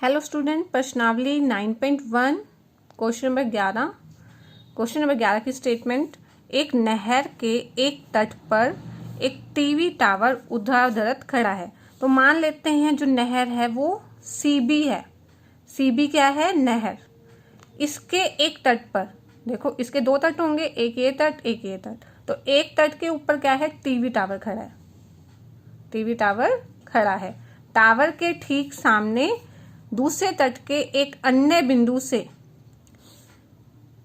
Hello student, प्रश्नावली 9.1 question number 11। Question number 11 की statement, एक नहर के एक तट पर एक टीवी टावर ऊर्ध्वाधर खड़ा है। तो मान लेते हैं जो नहर है वो सीबी है। सीबी क्या है? नहर। इसके एक तट पर देखो, इसके दो तट होंगे, एक ये तट एक ये तट। तो एक तट के ऊपर क्या है? टीवी टावर खड़ा है। टीवी टावर खड़ा है। टावर के ठीक सामने दूसरे तट के एक अन्य बिंदु से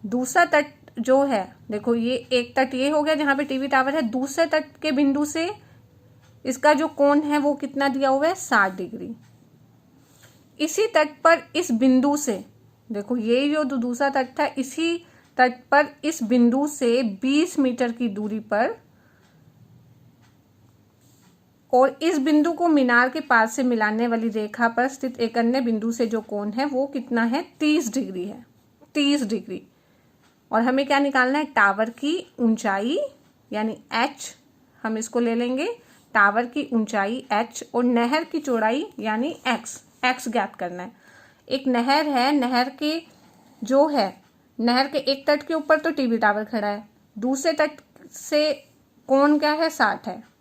दूसरा तट जो है, देखो ये एक तट ये हो गया जहां पे टीवी टावर है। दूसरे तट के बिंदु से इसका जो कोण है वो कितना दिया हुआ है? 60 डिग्री। इसी तट पर इस बिंदु से, देखो ये जो दूसरा तट था, इसी तट पर इस बिंदु से 20 मीटर की दूरी पर और इस बिंदु को मीनार के पास से मिलाने वाली रेखा पर स्थित एक अन्य बिंदु से जो कोण है वो कितना है? 30 डिग्री है। 30 डिग्री। और हमें क्या निकालना है? टावर की ऊंचाई यानी h, हम इसको ले लेंगे। टावर की ऊंचाई h और नहर की चौड़ाई यानी x ज्ञात करना है। एक नहर है, नहर के एक तट के ऊपर तो टीवी टावर खड़ा है, दूसरे तट से कोण क्या है? 60 है।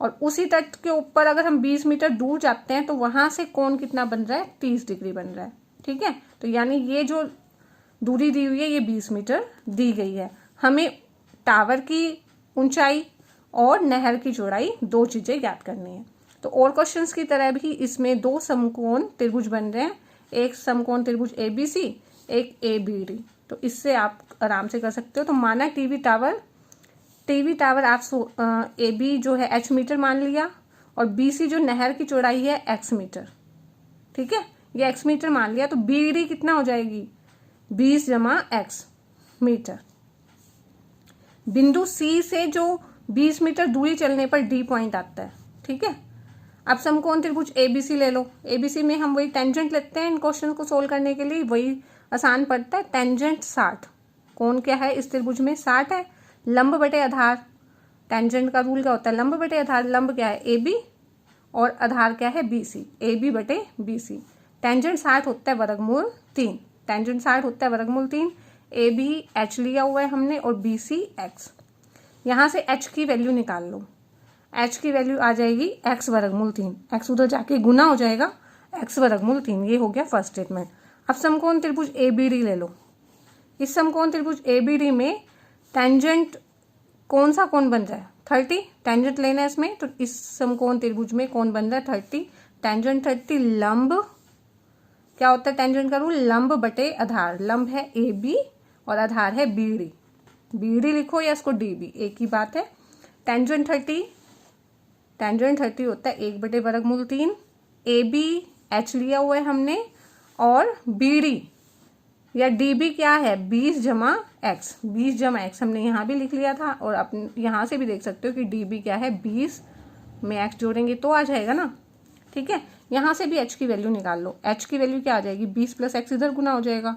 और उसी तट के ऊपर अगर हम 20 मीटर दूर जाते हैं तो वहां से कोण कितना बन रहा है? 30 डिग्री बन रहा है। ठीक है, तो यानी ये जो दूरी दी हुई है ये 20 मीटर दी गई है। हमें टावर की ऊंचाई और नहर की चौड़ाई दो चीजें ज्ञात करनी है। तो और क्वेश्चंस की तरह भी इसमें दो समकोण त्रिभुज बन रहे हैं, एक समकोण त्रिभुज ABC, एक ABD। तो इससे आप आराम से कर सकते हो। तो माना टीवी टावर आप AB जो है H मीटर मान लिया और BC जो नहर की चौड़ाई है X मीटर। ठीक है, ये X मीटर मान लिया। तो BD कितना हो जाएगी? 20 जमा X मीटर। बिंदु C से जो 20 मीटर दूरी चलने पर D पॉइंट आता है। ठीक है, अब समकोण त्रिभुज ABC ले लो। ABC में हम वही टेंजेंट लेते हैं इन क्वेश्चन को सोल्व करने के लिए, वही आसान पड़ता है। टेंजेंट 60, कोण क्या है इस त्रिभुज में? 60 है। लंब बटे आधार, टेंजेंट का रूल क्या होता है? लंब बटे आधार। लंब क्या है? AB और आधार क्या है? BC। AB बटे BC। टेंजेंट 60 होता है वर्गमूल 3। टेंजेंट 60 होता है वर्गमूल 3। AB H लिया हुआ है हमने और BC X। यहां से H की वैल्यू निकाल लो। H की वैल्यू आ जाएगी X वर्गमूल 3। X उधर जाके गुना हो जाएगा, X वर्गमूल 3। ये हो गया फर्स्ट स्टेटमेंट। अब समकोण त्रिभुज ABD ले लो। इस समकोण त्रिभुज ABD में टेंजेंट कौन सा कोण बन रहा है? 30। टेंजेंट लेना है इसमें, तो इस समकोण त्रिभुज में कौन बन रहा है? 30। टेंजेंट 30। लंब क्या होता है? टेंजेंट का रूल लंब बटे आधार। लंब है AB और आधार है BD। BD लिखो या इसको DB, एक ही बात है। टेंजेंट 30 होता है 1 बटे वर्गमूल 3। AB H लिया हुआ है हमने और BD या DB क्या है? 20 जमा X। 20 जमा X हमने यहाँ भी लिख लिया था और अपने यहाँ से भी देख सकते हो कि DB क्या है? 20 में X जोड़ेंगे तो आ जाएगा ना। ठीक है, यहाँ से भी H की वैल्यू निकाल लो। H की वैल्यू क्या आ जाएगी? 20 प्लस X इधर गुना हो जाएगा,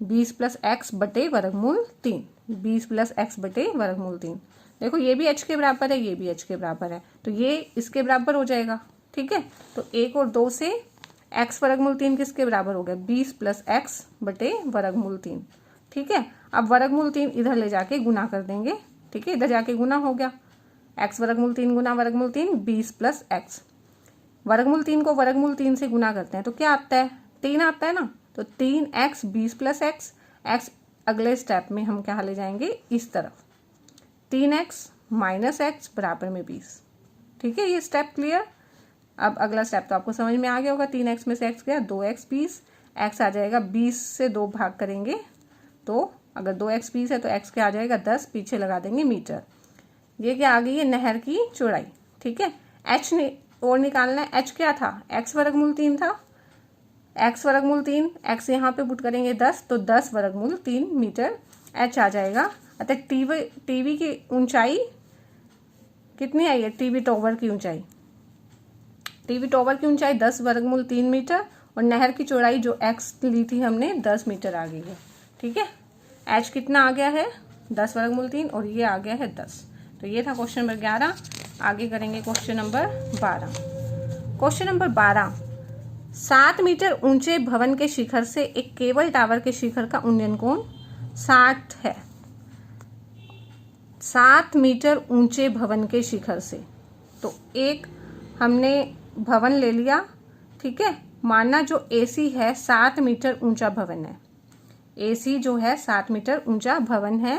20 प्लस X बटे वर्गमूल 3। 20 प्लस X बटे वर्गमूल 3। देखो ये भी H के बराबर है, ये भी H के बराबर है, तो ये इसके बराबर हो जाएगा। ठीक है, तो 1 और 2 से X वर्गमूल 3 किसके बराबर हो गया? 20 प्लस X बटे वर्गमूल 3। ठीक है, अब वर्गमूल 3 इधर ले जाके गुना कर देंगे। ठीक है, इधर जाके गुना हो गया। X वर्गमूल 3 गुना वर्गमूल 3, 20 प्लस X। वर्गमूल 3 को वर्गमूल 3 से गुना करते हैं तो क्या आता है? 3 आता है ना। तो 3X 20 प्लस X। X अगले स्टेप में हम क्या ले जाएंगे? इस तरफ। 3X माइनस X बराबर में 20। ठीक है, ये स्टेप क्लियर। अब अगला स्टेप तो आपको समझ में आ गया होगा। 3X में से X गया, 2X 20। X आ जाएगा 20 से 2 भाग करेंगे तो अगर 2X 20 है तो X क्या आ जाएगा? 10। पीछे लगा देंगे मीटर। ये क्या आ गई है? नहर की चौड़ाई। ठीक है, H ने और निकालना है। H क्या था? X वर्गमूल 3 था। X वर्गमूल 3, X यहाँ पे पुट करेंगे 10, तो 10 वर्गमूल 3 मीटर H आ जाएगा। अतः टीवी की ऊंचाई कितनी आई है? टीवी टावर की ऊंचाई 10 वर्गमूल 3 मीटर और नहर की चौड़ाई जो X ली थी हमने 10 मीटर आ गई है। ठीक है, H कितना आ गया है? 10 वर्गमूल 3 और ये आ गया है 10। तो ये था क्वेश्चन नंबर 11। आगे करेंगे question number 12। Question number 12, 7 metre ऊंचे भवन के शिखर से एक केबल टावर के शिखर का उन्नयन कोण 60 है। 7 मीटर ऊंचे भवन के शिखर से, तो एक हमने भवन ले लिया, ठीक है। माना जो एसी है 7 मीटर ऊंचा भवन है, एसी जो है 7 मीटर ऊंचा भवन है।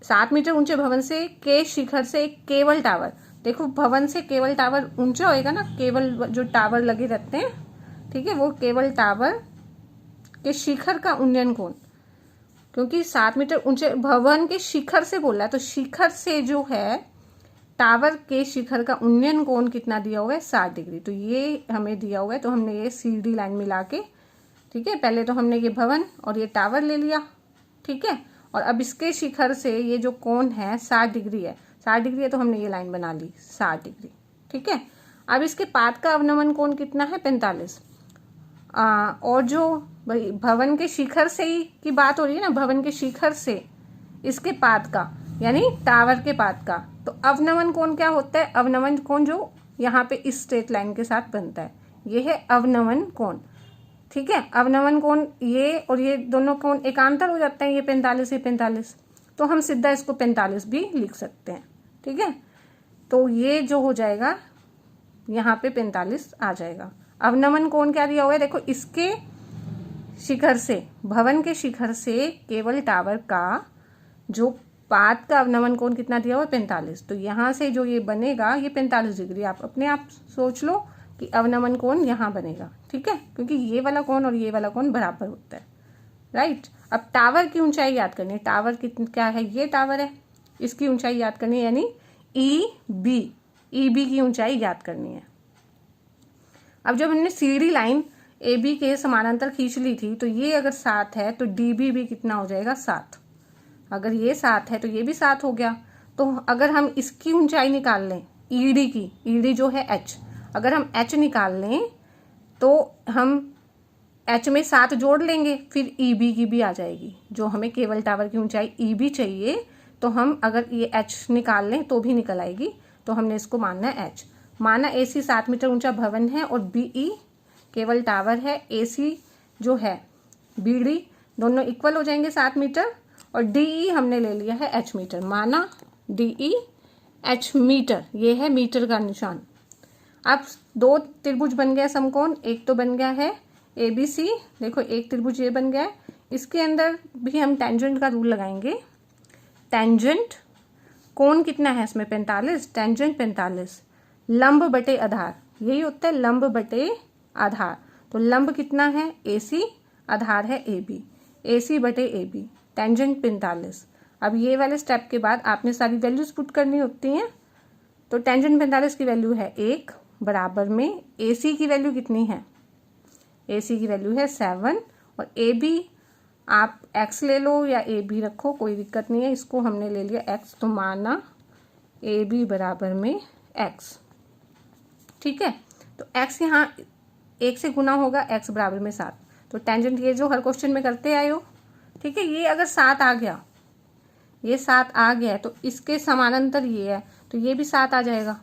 7 मीटर ऊंचे भवन से के शिखर से एक केबल टावर, देखो भवन से केबल टावर ऊंचा होएगा ना, केबल जो टावर लगे रहते हैं, ठीक है, वो केबल टावर के शिखर का उन्नयन कोण, क्योंकि 7 मीटर ऊंचे भवन के शिखर से बोल रहा है, तो शिखर से जो है टावर के शिखर का उन्नयन कोण कितना दिया हुआ है 60 डिग्री। तो ये हमें दिया हुआ है, तो हमने ये सीडी लाइन मिला के, ठीक है, पहले तो हमने ये भवन और ये टावर ले लिया, ठीक है, और अब इसके शिखर से ये जो कोण है 60 डिग्री है, 60 डिग्री है, तो हमने ये लाइन बना ली 60 डिग्री, ठीक है। अब इसके पाद का अवनमन कोण कितना है 45। और जो भवन के शिखर से ही की बात हो रही है ना, भवन के शिखर से इसके पाद का, यानी टावर के पाद का, तो अवनमन कोण क्या होता है, अवनमन कोण जो यहाँ पे इस स्ट्रेट लाइन के साथ बनता है, ये है अवनमन कोण, ठीक है। अवनमन कोण ये और ये दोनों कोण एकांतर हो जाते हैं, ये 45 ये 45, तो हम सीधा इसको 45 भी लिख सकते हैं, ठीक है। तो ये जो हो जाएगा यहाँ पे 45 आ जाएगा। अवनमन कोण क्या दिया हुआ है, देखो इसके शिखर से, भवन के शिखर से केबल टावर का जो पाद का अवनमन कोण कितना दिया हुआ है 45, तो यहाँ से जो ये बनेगा ये 45 डिग्री, आप अपने आप सोच लो कि अवनमन कोण यहाँ बनेगा, ठीक है, क्योंकि ये वाला कोण और ये वाला कोण बराबर होता है, राइट। अब टावर की ऊंचाई याद करनी है, टावर कितनी क्या है, ये टावर है, इसकी ऊंचाई याद करनी है, यानी ई बी की ऊंचाई याद करनी है। अब जब हमने सीडी लाइन ए बी के समानांतर खींच ली थी, तो ये अगर 7 है तो डी बी भी कितना हो जाएगा 7, अगर ये 7 है तो ये भी 7 हो गया। तो अगर हम इसकी ऊंचाई निकाल लें ईडी की, ईडी जो है एच, अगर हम एच निकाल लें तो हम एच में 7 जोड़ लेंगे, फिर ई बी की भी आ जाएगी, जो हमें केबल टावर की ऊंचाई ई बी चाहिए, तो हम अगर ये एच निकाल लें तो भी निकल आएगी, तो हमने इसको मानना है एच। माना एसी 7 मीटर ऊंचा भवन है और बीई केबल टावर है, एसी जो है बीडी दोनों इक्वल हो जाएंगे 7 मीटर, और डीई हमने ले लिया है एच मीटर, माना डीई एच मीटर, ये है मीटर का निशान। अब 2 त्रिभुज बन गया समकोण, एक तो बन गया है एबीसी, देखो एक त्रिभुज ये बन गया है, इसके अंदर भी हम टेंजेंट का रूल लगाएंगे। टेंजेंट कोण कितना है इसमें 45, टेंजेंट 45, लंब बटे आधार, यही होता है लंब बटे आधार, तो लंब कितना है एसी, आधार है AB, AC बटे AB, टेंजेंट 45। अब ये वाले स्टेप के बाद आपने सारी वैल्यूज पुट करनी होती हैं, तो टेंजेंट 45 की वैल्यू है 1 बराबर में AC की वैल्यू कितनी है, AC की वैल्यू है 7, और AB आप x ले लो या AB रखो, कोई दिक्कत नहीं है, इसको हमने ले लिया x, तो माना AB बराबर में x, ठीक है। तो x यहाँ 1 से गुना होगा, x बराबर में 7, तो टेंजेंट ये जो हर क्वेश्चन में करते आए हो, ठीक है, ये अगर 7 आ गया, ये 7 आ गया है, तो इसके समानांतर ये है, तो ये भी 7 आ जाएगा,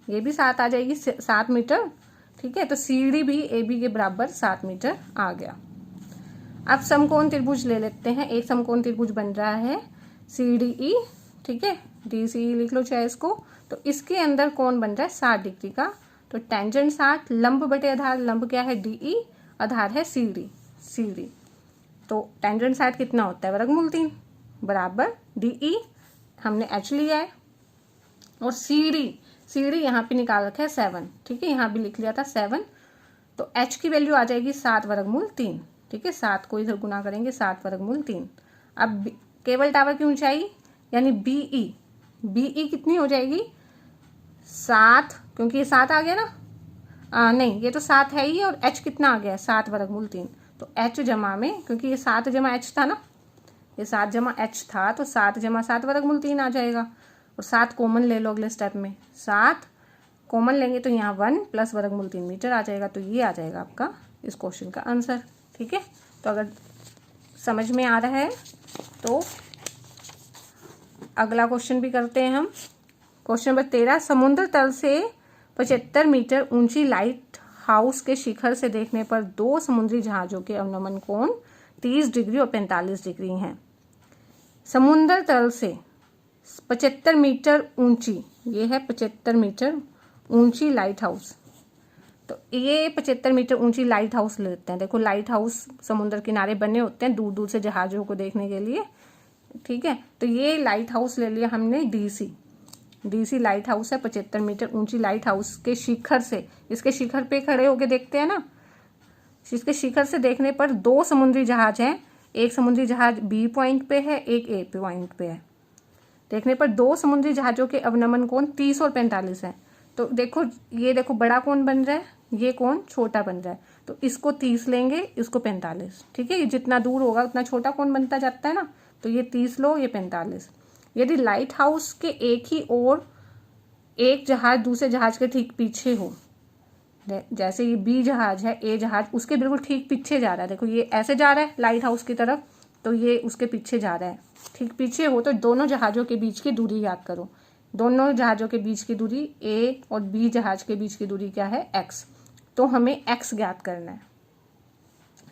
ये भी 7 आ जाएगी 7 मीटर, ठीक है। तो सीडी भी AB के बराबर 7 मीटर आ गया। अब समकोण त्रिभुज ले लेते हैं, एक समकोण त्रिभुज बन रहा है CDE, ठीक है, DCE लिख लो चाहे इसको, तो इसके अंदर कोण बन रहा है 60 डिग्री का, तो टेंजेंट 60, लंब बटे आधार, लंब क्या है DE, आधार है CD, तो टेंजेंट 60 कितना होता है वर्गमूल 3 बराबर DE हमने H लिया है, और CD यहाँ पे निकाल रखा है 7, ठीक है, यहाँ भी लिख लिया था 7, तो H की वैल्यू आ जाएगी 7 वर्गमूल 3, ठीक है, 7 को इधर गुना करेंगे 7 वर्गमूल 3। अब केबल टावर की ऊंचाई यानी BE कितनी हो जाएगी 7, क्योंकि ये 7 आ गया ना, नहीं ये तो 7 है ही, और H कितना आ गया 7 वर्गमूल 3, तो H जमा में, क्योंकि ये 7 जमा H था ना, ये 7 जमा H था, तो 7 जमा 7 वर्गमूल 3 आ जाएगा, और 7 कॉमन ले लो अगले स्टेप में, 7 कॉमन लेंगे तो यहाँ 1 प्लस वर्गमूल 3 मीटर आ जाएगा, तो ये आ जाएगा आपका इस क्वेश्चन का आंसर, ठीक है। तो अगर समझ में आ रहा है तो अगला क्वेश्चन भी करते हैं हम। क्वेश्चन नंबर 13, समुद्र तल से 75 मीटर ऊंची लाइट हाउस के शिखर से देखने पर दो समुद्री जहाजों के अवनमन कोण 30 डिग्री और 45 डिग्री हैं। समुद्र तल से 75 मीटर ऊंची, ये है 75 मीटर ऊंची लाइट हाउस। तो ये 75 मीटर ऊंची लाइट हाउस लेते हैं। देखो लाइट हाउस समुद्र किनारे बने होते हैं दूर दूर से जहाजों को देखने के लिए, ठीक है। तो ये लाइट हाउस ले लिया हमने डीसी लाइट हाउस है 75 मीटर ऊंची लाइट हाउस के शिखर से, इसके शिखर पे खड़े होके देखते हैं ना, इसके शिखर से देखने पर दो समुद्री जहाज हैं, एक समुद्री जहाज बी पॉइंट पे है, एक ए पॉइंट पे है। देखने पर दो समुद्री जहाजों के अवनमन कोण 30 और 45 है। तो देखो ये देखो बड़ा कोण बन रहा है, ये कोण छोटा बन रहा है, तो इसको 30 लेंगे, इसको 45, ठीक है। ये जितना दूर होगा उतना छोटा कोण बनता जाता है ना, तो ये 30 लो, ये 45। यदि लाइट हाउस के एक ही ओर एक जहाज दूसरे जहाज के ठीक पीछे हो, जैसे ये बी जहाज है, ए जहाज उसके बिल्कुल ठीक पीछे जा रहा है, देखो ये ऐसे जा रहा है लाइट हाउस की तरफ, तो ये उसके पीछे जा रहा है, ठीक पीछे हो, तो दोनों जहाजों के बीच की दूरी याद करो। दोनों जहाजों के बीच की दूरी ए और बी जहाज के बीच की दूरी क्या है, एक्स। तो हमें एक्स ज्ञात करना है,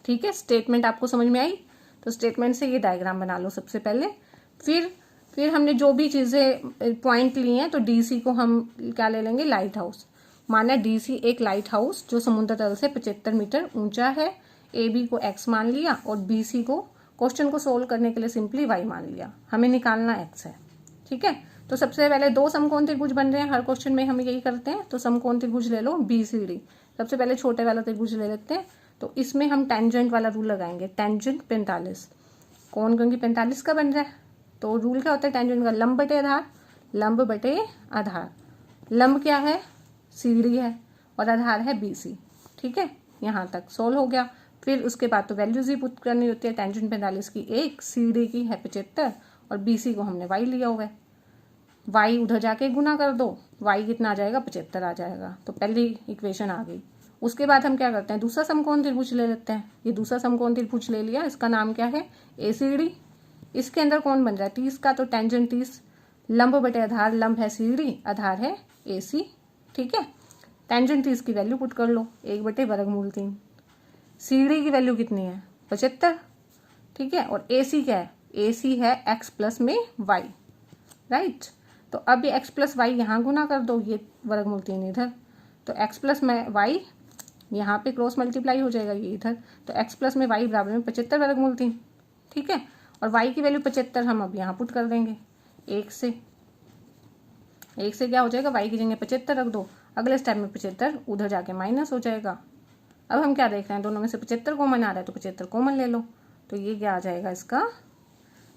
ठीक है। स्टेटमेंट आपको समझ में आई? तो स्टेटमेंट से ये डायग्राम बना लो सबसे पहले। फिर हमने जो भी चीज़ें पॉइंट ली हैं, तो डीसी को हम क्या ले लेंगे, लाइट हाउस। माना डीसी एक लाइट हाउस जो समुद्र तल से 75 मीटर ऊंचा है, ए बी को एक्स मान लिया और बी सी को क्वेश्चन को सोल्व करने के लिए सिंपली वाई मान लिया। हमें निकालना एक्स है, ठीक है। तो सबसे पहले दो समकोण त्रिभुज बन रहे हैं, हर क्वेश्चन में हम यही करते हैं। तो समकोण त्रिभुज ले लो बी सी डी। सबसे पहले छोटे वाला त्रिभुज ले लेते हैं, तो इसमें हम टेंजेंट वाला रूल लगाएंगे। टेंजेंट 45, कोण क्योंकि 45 का बन रहा है, तो रूल क्या होता है टेंजेंट का, लंब बटे आधार, लंब बटे आधार। लंब क्या है, सी डी है, और आधार है बी सी, ठीक है। यहाँ तक सोल्व हो गया। फिर उसके बाद तो वैल्यूज ही पुट करनी होती है। टेंजेंट 45 की 1, सी डी की है 75 और बी सी को हमने वाई लिया हुआ है। वाई उधर जाके गुना कर दो, वाई कितना आ जाएगा, 75 आ जाएगा। तो पहली इक्वेशन आ गई। उसके बाद हम क्या करते हैं, दूसरा समकोण त्रिभुज ले लेते हैं। ये दूसरा समकोण त्रिभुज ले लिया, इसका नाम क्या है, ए सी डी। इसके अंदर कौन बन रहा है, 30 का, तो टेंजेंट 30, लंब बटे आधार, लंब है सी डी, आधार है ए सी, ठीक है। टेंजेंट 30 की वैल्यू पुट कर लो, 1/√3। सी डी की वैल्यू कितनी है, 75, ठीक है। और ए सी क्या है, ए सी है एक्स प्लस में वाई, राइट। तो अब ये एक्स प्लस वाई यहाँ गुना कर दो, ये √3 इधर, तो एक्स प्लस में वाई यहाँ पे क्रॉस मल्टीप्लाई हो जाएगा, ये इधर, तो एक्स प्लस में वाई बराबर में 75 √3, ठीक है। और वाई की वैल्यू 75 हम अब यहाँ पुट कर देंगे, 1 से क्या हो जाएगा, वाई की जगह 75 रख दो, अगले स्टेप में 75 उधर जाके माइनस हो जाएगा। अब हम क्या देख रहे हैं, दोनों में से 75 कॉमन आ रहा है, तो 75 कॉमन ले लो, तो ये क्या आ जाएगा, इसका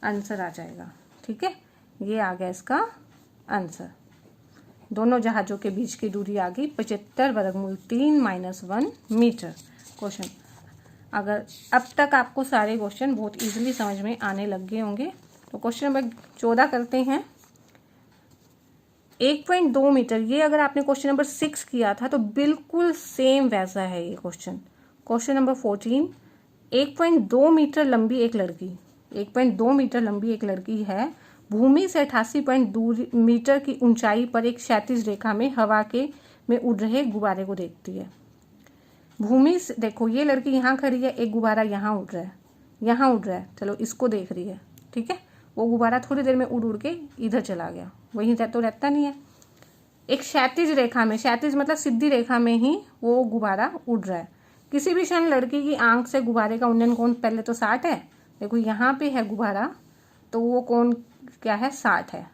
आंसर आ जाएगा, ठीक है। ये आ गया इसका आंसर। दोनों जहाजों के बीच की दूरी आ गई 75√3 - 1 मीटर। क्वेश्चन, अगर अब तक आपको सारे क्वेश्चन बहुत इजीली समझ में आने लग गए होंगे, तो क्वेश्चन नंबर 14 करते हैं। 1.2 मीटर, ये अगर आपने क्वेश्चन नंबर 6 किया था तो बिल्कुल सेम वैसा है ये क्वेश्चन। क्वेश्चन नंबर 14, 1.2 मीटर लंबी एक लड़की, 1.2 मीटर लंबी एक लड़की है, भूमि से 88 मीटर की ऊंचाई पर एक क्षैतिज रेखा में हवा के में उड़ रहे गुब्बारे को देखती है। भूमि से देखो, ये लड़की यहाँ खड़ी है, एक गुब्बारा यहाँ उड़ रहा है, यहाँ उड़ रहा है, चलो इसको देख रही है, ठीक है। वो गुब्बारा थोड़ी देर में उड़ उड़ के इधर चला गया, वहीं तो रहता नहीं है। एक क्षैतिज रेखा में, क्षैतिज मतलब सीधी रेखा में ही वो गुब्बारा उड़ रहा है। किसी भी क्षण लड़की की आंख से गुब्बारे का उन्नयन कोण पहले तो 60 है, देखो यहाँ पे है गुब्बारा, तो वो कोण क्या है, 60 है।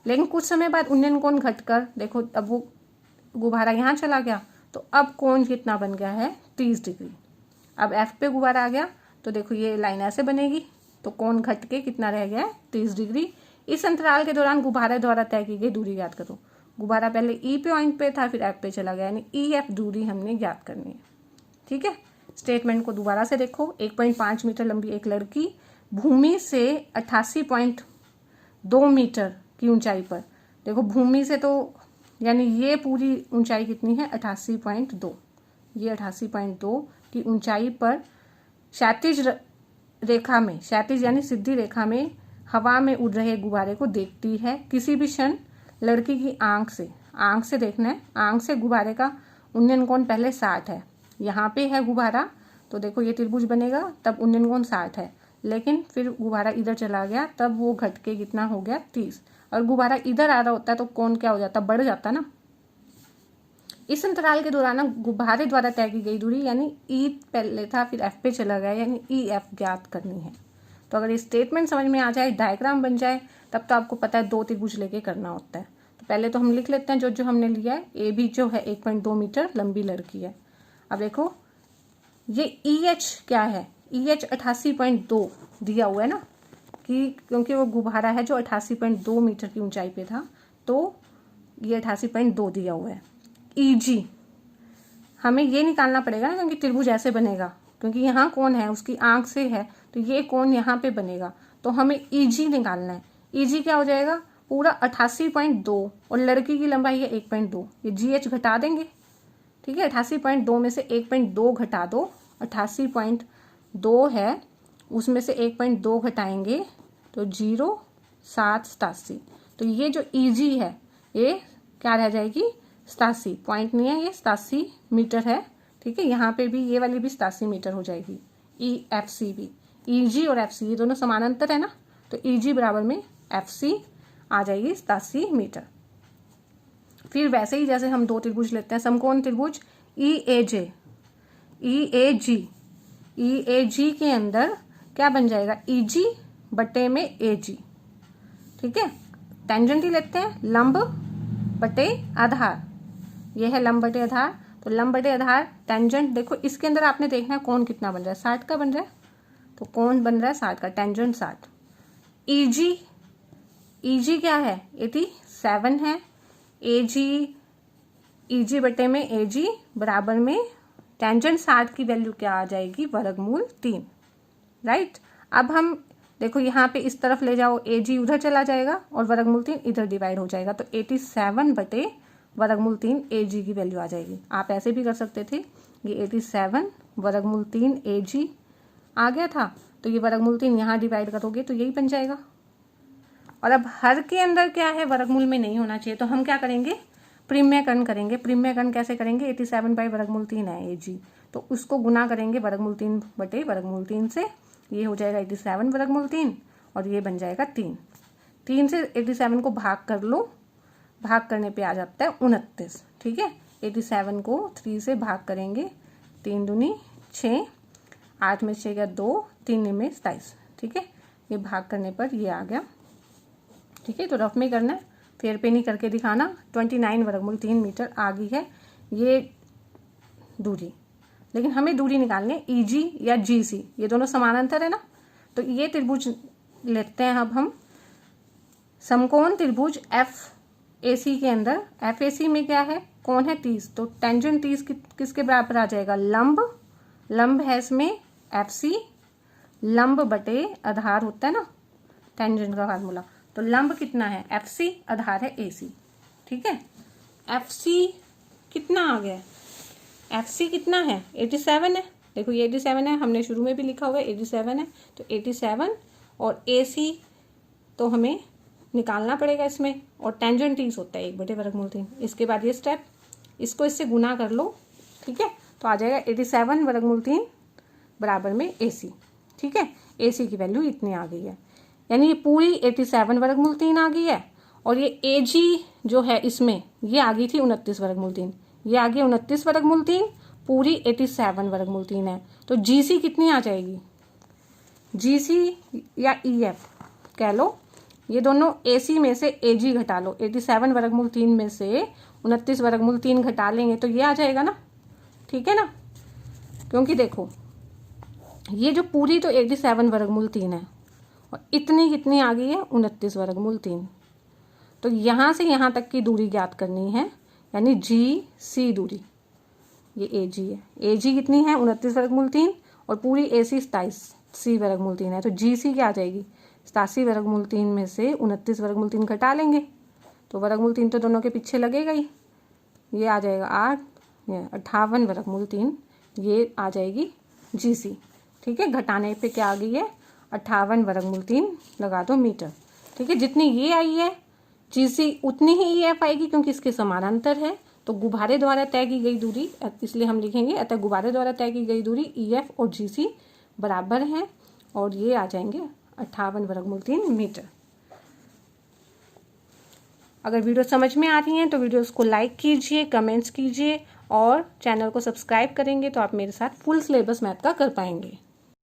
लेकिन कुछ समय बाद उन्नयन कोण घटकर देखो, अब वो गुब्बारा यहाँ चला गया, तो अब कोण कितना बन गया है, 30 डिग्री। अब एफ पे गुब्बारा आ गया, तो देखो ये लाइन ऐसे बनेगी, तो कोण घट के कितना रह गया है, 30 डिग्री। इस अंतराल के दौरान गुब्बारे द्वारा तय की गई दूरी ज्ञात करो। गुब्बारा पहले ई पॉइंट पे था, फिर एफ पे चला गया, यानी ई एफ दूरी हमने ज्ञात करनी है, ठीक है। स्टेटमेंट को दोबारा से देखो, 1.5 मीटर लंबी एक लड़की भूमि से 88.2 मीटर की ऊंचाई पर, देखो भूमि से तो यानी ये पूरी ऊंचाई कितनी है, 88.2, ये 88.2 की ऊंचाई पर क्षैतिज रेखा में, क्षैतिज यानी सीधी रेखा में हवा में उड़ रहे गुब्बारे को देखती है। किसी भी क्षण लड़की की आंख से देखना है, आंख से गुब्बारे का उन्नयन कोण पहले 60 है, यहाँ पे है गुब्बारा तो देखो ये त्रिभुज बनेगा, तब उन्नयन कोण 60 है, लेकिन फिर गुब्बारा इधर चला गया तब वो घट के कितना हो गया 30। और गुब्बारा इधर आ रहा होता है तो कोण क्या हो जाता, बढ़ जाता ना। इस अंतराल के दौरान गुब्बारे द्वारा तय की गई दूरी यानी ई पहले था फिर एफ पे चला गया, यानी ई एफ ज्ञात करनी है। तो अगर ये स्टेटमेंट समझ में आ जाए, डायग्राम बन जाए, तब तो आपको पता है 2 त्रिभुज लेके करना होता है। तो पहले तो हम लिख लेते हैं जो जो हमने लिया है। ए बी जो है 1.2 मीटर लंबी लड़की है। अब देखो ये ई एच क्या है, ई एच 88.2 दिया हुआ है ना, कि क्योंकि वो गुब्बारा है जो 88.2 मीटर की ऊंचाई पे था, तो ये 88.2 दिया हुआ है। ई जी हमें ये निकालना पड़ेगा ना, क्योंकि त्रिभुज ऐसे बनेगा, क्योंकि यहाँ कौन है उसकी आंख से है, तो ये कौन यहाँ पे बनेगा, तो हमें ई जी निकालना है। ई जी क्या हो जाएगा, पूरा 88.2 और लड़की की लंबाई है 1.2, ये जी एच घटा देंगे, ठीक है। 88.2 में से 1.2 घटा दो, 88.2 है उसमें से 1.2 घटाएंगे तो 0.787। तो ये जो ई जी है ये क्या रह जाएगी, 87, पॉइंट नहीं है ये, 87 मीटर है, ठीक है। यहाँ पे भी ये वाली भी 87 मीटर हो जाएगी। ई एफ सी भी, ई जी और एफ सी ये दोनों समानांतर है ना, तो ई जी बराबर में एफ सी आ जाएगी 87 मीटर। फिर वैसे ही जैसे हम 2 त्रिभुज लेते हैं, समकोण त्रिभुज ई ए जे, ई ए जी, ई ए जी के अंदर क्या बन जाएगा, ई जी बटे में ए जी, ठीक है। टेंजेंट ही लेते हैं, लंब बटे आधार, ये है लंब बटे आधार, तो लंब बटे आधार टेंजेंट, देखो इसके अंदर आपने देखना है कोण कितना बन रहा है, 60 का बन रहा है, तो कोण बन रहा है 60 का, टेंजेंट 60। ई जी, ई जी क्या है 87 है, ए जी, ई जी बटे में ए जी बराबर में टेंजेंट 60 की वैल्यू क्या आ जाएगी, वर्गमूल 3, राइट। अब हम देखो यहाँ पे इस तरफ ले जाओ, ए जी उधर चला जाएगा और वर्गमूल 3 इधर डिवाइड हो जाएगा, तो 87 बटे वर्गमूल 3 ए जी की वैल्यू आ जाएगी। आप ऐसे भी कर सकते थे, ये 87 वर्गमूल 3 ए जी आ गया था, तो ये वर्गमूल 3 यहाँ डिवाइड करोगे तो यही बन जाएगा। और अब हर के अंदर क्या है, वर्गमूल में नहीं होना चाहिए, तो हम क्या करेंगे, प्रिम्यकरण करेंगे। प्रिम्यकरण कैसे करेंगे, 87 बाई वर्गमूल 3 है ए जी, तो उसको गुना करेंगे वर्गमूल 3 बटे वर्गमूल 3 से, ये हो जाएगा 87 वर्गमूल 3 और ये बन जाएगा 3 से 87 को भाग कर लो, भाग करने पे आ जाता है 29, ठीक है। 87 को 3 से भाग करेंगे, 3 दूनी 6, 8 में 6 गया 2, 3 में 27, ठीक है। ये भाग करने पर ये आ गया, ठीक है। तो रफ में करना है, फेर पे नहीं करके दिखाना। 29 वर्गमूल 3 मीटर आ गई है ये दूरी, लेकिन हमें दूरी निकालनी है ई जी या जी सी, ये दोनों समानांतर है ना, तो ये त्रिभुज लेते हैं अब हम। समकोण त्रिभुज एफ ए सी के अंदर, एफ ए सी में क्या है, कोण है 30, तो टेंजेंट 30 किसके बराबर आ जाएगा, लंब, लंब है इसमें एफ सी, लंब बटे आधार होता है ना टेंजेंट का फार्मूला, तो लंब कितना है एफ सी, आधार है ए सी, ठीक है। एफ सी कितना आ गया, एफ सी कितना है 87 है, देखो ये 87 है, हमने शुरू में भी लिखा हुआ है 87 है, तो 87 और ए सी तो हमें निकालना पड़ेगा इसमें, और टेंजेंट 30 होता है 1 बटे वर्गमूल 3। इसके बाद ये स्टेप, इसको इससे गुना कर लो, ठीक है, तो आ जाएगा 87 वर्गमूल 3 बराबर में ए सी, ठीक है। ए सी की वैल्यू इतनी आ गई है, यानी ये पूरी 87 वर्गमूल 3 आ गई है, और ये ए जी जो है इसमें ये आ गई थी 29 वर्गमूल 3, ये आ गई 29 वर्गमूल 3, पूरी 87 वर्गमूल 3 है, तो जी सी कितनी आ जाएगी, जी सी या ई एफ कह लो, ये दोनों ए सी में से ए जी घटा लो, 87 वर्गमूल 3 में से 29 वर्गमूल 3 घटा लेंगे तो ये आ जाएगा ना, ठीक है ना। क्योंकि देखो ये जो पूरी तो 87 वर्गमूल 3 है और इतनी कितनी आ गई है 29 वर्गमूल 3, तो यहाँ से यहाँ तक की दूरी ज्ञात करनी है, यानी जी सी दूरी, ये ए जी है, ए जी कितनी है 29 वर्गमूल 3 और पूरी ए सी 27 सी वर्गमूल 3 है, तो जी सी क्या आ जाएगी 87 वर्गमूल 3 में से 29 वर्गमूल 3 घटा लेंगे, तो वर्गमूल 3 तो दोनों के पीछे लगेगा ही, ये आ जाएगा 8, 58 वर्गमूल 3, ये आ जाएगी जी सी, ठीक है। घटाने पे क्या आ गई है 58 वर्गमूल 3 लगा दो मीटर, ठीक है। जितनी ये आई है जी सी उतनी ही ई एफ आएगी, क्योंकि इसके समानांतर है, तो गुब्बारे द्वारा तय की गई दूरी, इसलिए हम लिखेंगे अतः गुब्बारे द्वारा तय की गई दूरी EF और GC बराबर हैं और ये आ जाएंगे 58 वर्गमूल 3 मीटर। अगर वीडियो समझ में आ रही हैं तो वीडियोस को लाइक कीजिए, कमेंट्स कीजिए और चैनल को सब्सक्राइब करेंगे तो आप मेरे साथ फुल सिलेबस मैथ का कर पाएंगे।